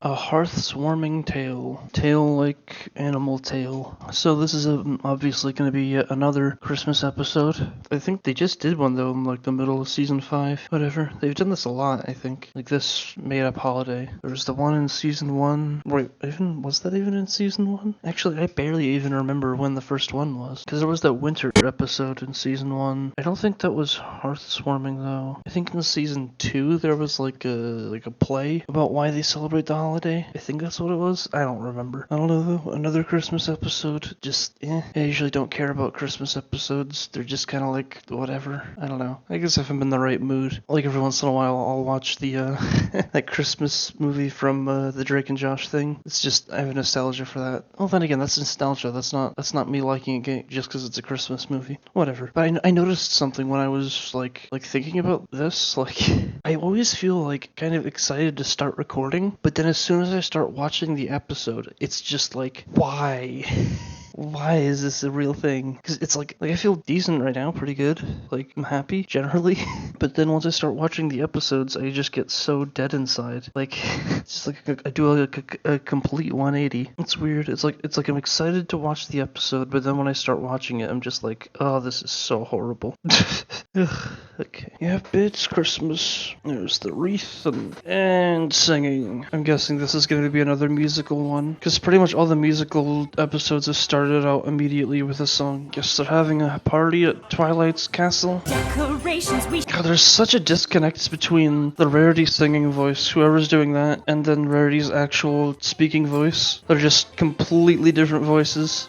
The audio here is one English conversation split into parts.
A Hearth's warming tale. Tale like animal tale. So this is obviously going to be yet another Christmas episode. I think they just did one though in like the middle of season 5. Whatever. They've done this a lot, I think. Like this made up holiday. There was the one in season 1. Wait, was that even in season 1? Actually, I barely even remember when the first one was. Because there was that winter episode in season 1. I don't think that was Hearth's warming though. I think in season 2 there was like a play about why they celebrate the holiday. I think that's what it was. I don't remember. I don't know though. Another Christmas episode. Just I usually don't care about Christmas episodes. They're just kind of like whatever. I don't know. I guess if I'm in the right mood, like every once in a while, I'll watch the that Christmas movie from the Drake and Josh thing. It's just I have nostalgia for that. Well, then again, that's nostalgia. That's not me liking it just because it's a Christmas movie. Whatever. But I noticed something when I was like thinking about this. Like I always feel like kind of excited to start recording, but then as soon as I start watching the episode, it's just like, why? Why is this a real thing? Because it's like I feel decent right now, pretty good. Like, I'm happy, generally. But then once I start watching the episodes, I just get so dead inside. Like, it's just like I do a complete 180. It's weird. It's like I'm excited to watch the episode, but then when I start watching it, I'm just like, oh, this is so horrible. Okay. Yep, it's Christmas. There's the wreath and singing. I'm guessing this is going to be another musical one, because pretty much all the musical episodes have started out immediately with a song. Guess they're having a party at Twilight's castle. Decorations God, there's such a disconnect between the Rarity singing voice, whoever's doing that, and then Rarity's actual speaking voice. They're just completely different voices.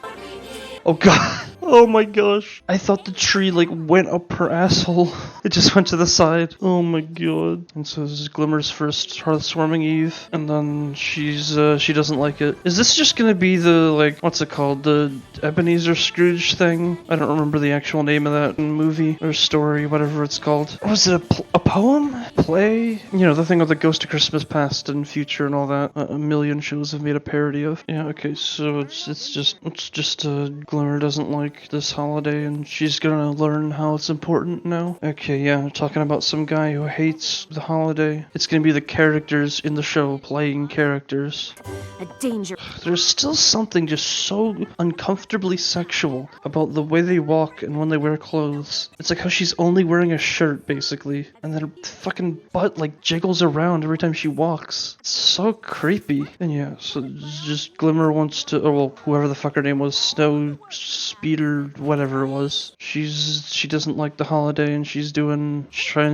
Oh god. Oh my gosh. I thought the tree went up her asshole. It just went to the side. Oh my god. And so this is Glimmer's first Hearthswarming Eve. And then she doesn't like it. Is this just gonna be the, what's it called? The Ebenezer Scrooge thing? I don't remember the actual name of that movie or story, whatever it's called. Was it a poem? Play? You know, the thing with the Ghost of Christmas Past and Future and all that. A million shows have made a parody of. Yeah, okay, so it's just Glimmer doesn't like this holiday and she's gonna learn how it's important now. Okay, yeah, talking about some guy who hates the holiday. It's gonna be the characters in the show playing characters. a danger. There's still something just so uncomfortably sexual about the way they walk and when they wear clothes. It's like how she's only wearing a shirt, basically, and then her fucking butt, jiggles around every time she walks. It's so creepy. And yeah, so just Glimmer wants to, whoever the fuck her name was, Snow Speeder, whatever it was. She doesn't like the holiday and she's trying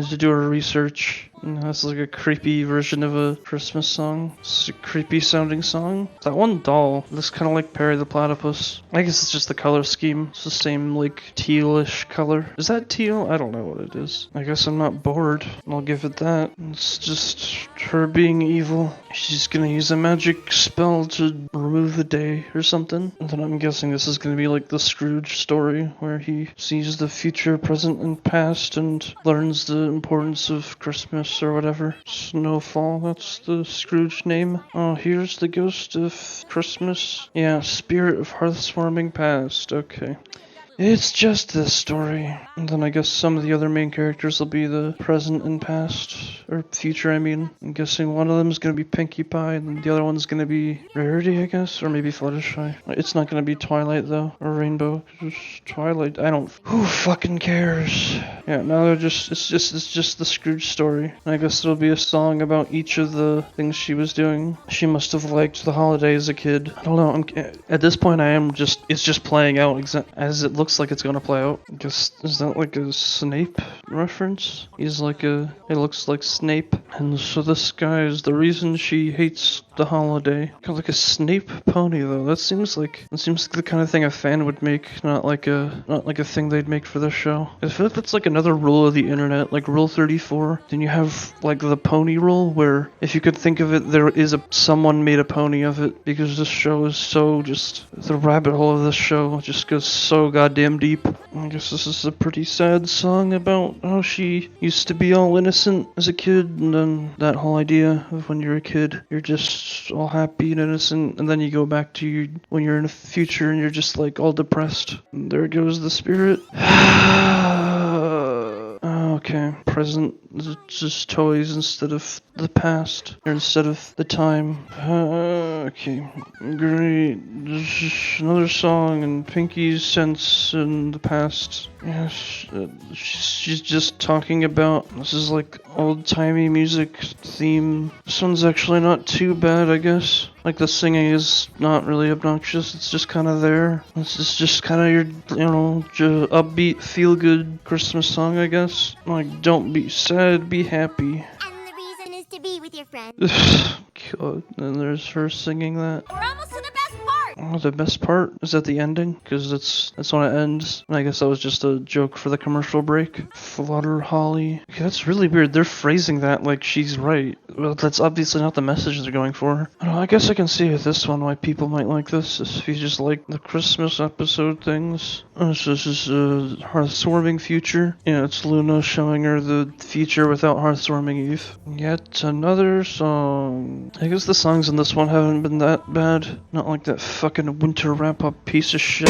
to do her research. And that's like a creepy version of a Christmas song. It's a creepy sounding song. That one doll looks kind of like Perry the Platypus. I guess it's just the color scheme. It's the same tealish color. Is that teal? I don't know what it is. I guess I'm not bored. I'll give it that. It's just her being evil. She's gonna use a magic spell to remove the day or something. And then I'm guessing this is gonna be like the Scrooge story where he sees the future, present, and past and learns the importance of Christmas or whatever. Snowfall, that's the Scrooge name. Oh, here's the ghost of Christmas. Yeah, spirit of Hearthswarming Past. Okay. It's just this story. And then I guess some of the other main characters will be the present and past. Or future, I mean. I'm guessing one of them is going to be Pinkie Pie, and the other one's going to be Rarity, I guess? Or maybe Fluttershy. It's not going to be Twilight, though. Or Rainbow. Just Twilight. Who fucking cares? Yeah, now it's just the Scrooge story. And I guess there'll be a song about each of the things she was doing. She must have liked the holiday as a kid. I don't know. At this point, it's just playing out as it looks like it's gonna play out. I guess, is that like a Snape reference? He looks like Snape. And so this guy is the reason she hates the holiday. Kind of like a Snape pony though. That seems like the kind of thing a fan would make, not like a thing they'd make for the show. I feel like that's like another rule of the internet, like Rule 34. Then you have like the pony rule, where if you could think of it, there is someone made a pony of it, because this show is so the rabbit hole of this show just goes so goddamn deep. I guess this is a pretty sad song about how she used to be all innocent as a kid, and then that whole idea of when you're a kid, you're just all happy and innocent, and then you go back to when you're in the future and you're just all depressed. And there goes the spirit. Okay, present is just toys instead of the past, or instead of the time. Okay, great. This is another song in Pinky's sense in the past. Yes, she's just talking about, this is like old-timey music theme. This one's actually not too bad, I guess. Like, the singing is not really obnoxious, it's just kind of there. This is just kind of your, upbeat, feel-good Christmas song, I guess. Like, don't be sad, be happy. And the reason is to be with your friends. God, and there's her singing that. We're almost to the best part. Oh, the best part is at the ending, because that's when it ends. And I guess that was just a joke for the commercial break. Flutter Holly. Okay, that's really weird. They're phrasing that like she's right. Well, that's obviously not the message they're going for. I don't know, I guess I can see with this one why people might like this, if you just like the Christmas episode things. So this is Hearth's warming future. Yeah, it's Luna showing her the future without Hearth's warming Eve. Yet another song. I guess the songs in this one haven't been that bad. Not like that fucking winter wrap-up piece of shit.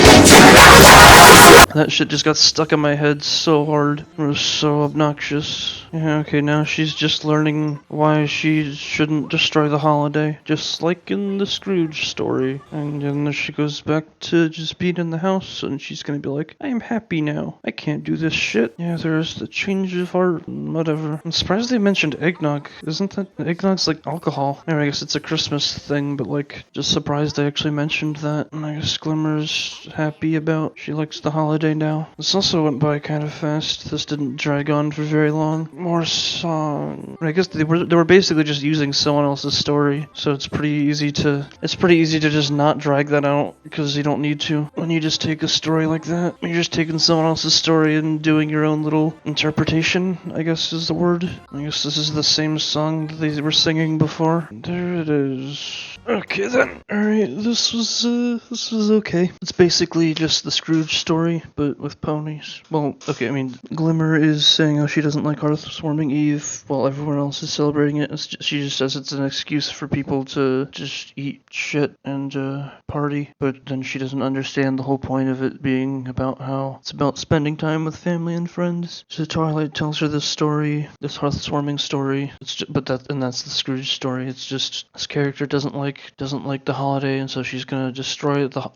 That shit just got stuck in my head so hard. It was so obnoxious. Yeah, okay, now she's just learning why she shouldn't destroy the holiday. Just like in the Scrooge story. And then she goes back to just being in the house, and she's gonna be like, I am happy now. I can't do this shit. Yeah, there's the change of heart and whatever. I'm surprised they mentioned eggnog. Isn't that... Eggnog's like alcohol. Anyway, I guess it's a Christmas thing, but like, just surprised they actually mentioned that. And I guess Glimmer's happy about... She likes the holiday now. This also went by kind of fast. This didn't drag on for very long. More song. I guess they were basically just using someone else's story, so it's pretty easy to just not drag that out, because you don't need to. When you just take a story like that, you're just taking someone else's story and doing your own little interpretation, I guess is the word. I guess this is the same song that they were singing before. There it is. Okay then. Alright, this was okay. It's basically just the Scrooge story, but with ponies. Well, okay, I mean, Glimmer is saying how she doesn't like Hearth's warming Eve while everyone else is celebrating it. She just says it's an excuse for people to just eat shit and party, but then she doesn't understand the whole point of it being about how it's about spending time with family and friends. So Twilight tells her this story, this Hearth's warming story. That's the Scrooge story. It's just this character doesn't like the holiday, and so she's gonna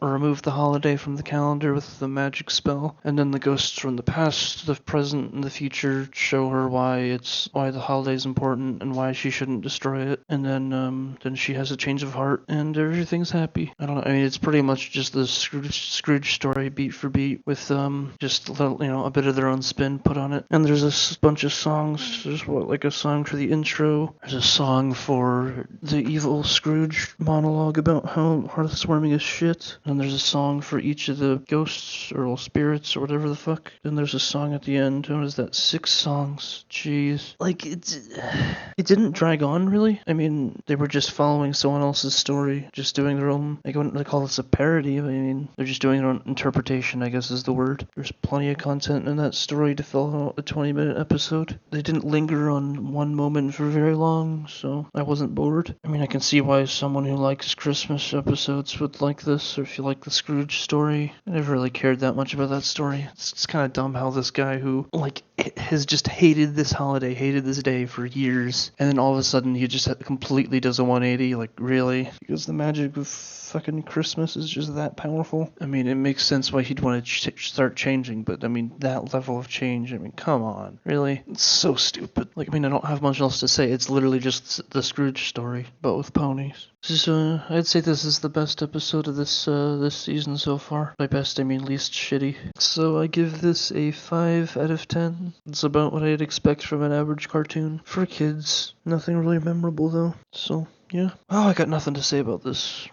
remove the holiday from the calendar with the magic spell. And then the ghosts from the past, the present, and the future show her why the holiday is important and why she shouldn't destroy it. And then she has a change of heart and everything's happy. I don't know. I mean, it's pretty much just the Scrooge story, beat for beat, with just a bit of their own spin put on it. And there's a bunch of songs. There's like a song for the intro. There's a song for the evil Scrooge monologue about how Hearth's warming is shit. And there's a song for each of the ghosts or spirits or whatever the fuck. Then there's a song at the end. What is that? 6 songs. Jeez. Like, it didn't drag on, really. I mean, they were just following someone else's story, just doing their own, I wouldn't really call this a parody. I mean, they're just doing their own interpretation, I guess is the word. There's plenty of content in that story to fill out a 20-minute episode. They didn't linger on one moment for very long, so I wasn't bored. I mean, I can see why someone who likes Christmas episodes would like this, or if you like the Scrooge story. I never really cared that much about that story. It's kind of dumb how this guy who, like, has just hated this holiday, hated this day for years, and then all of a sudden he just completely does a 180, like, really? Because the magic of fucking Christmas is just that powerful. I mean, it makes sense why he'd want to start changing, but I mean, that level of change, I mean, come on, really? It's so stupid. Like, I mean, I don't have much else to say. It's literally just the Scrooge story, but with ponies. This is, I'd say this is the best episode of this season so far. By best, I mean least shitty. So I give this a 5 out of 10. It's about what I'd expect from an average cartoon. For kids. Nothing really memorable, though. So, yeah. Oh, I got nothing to say about this.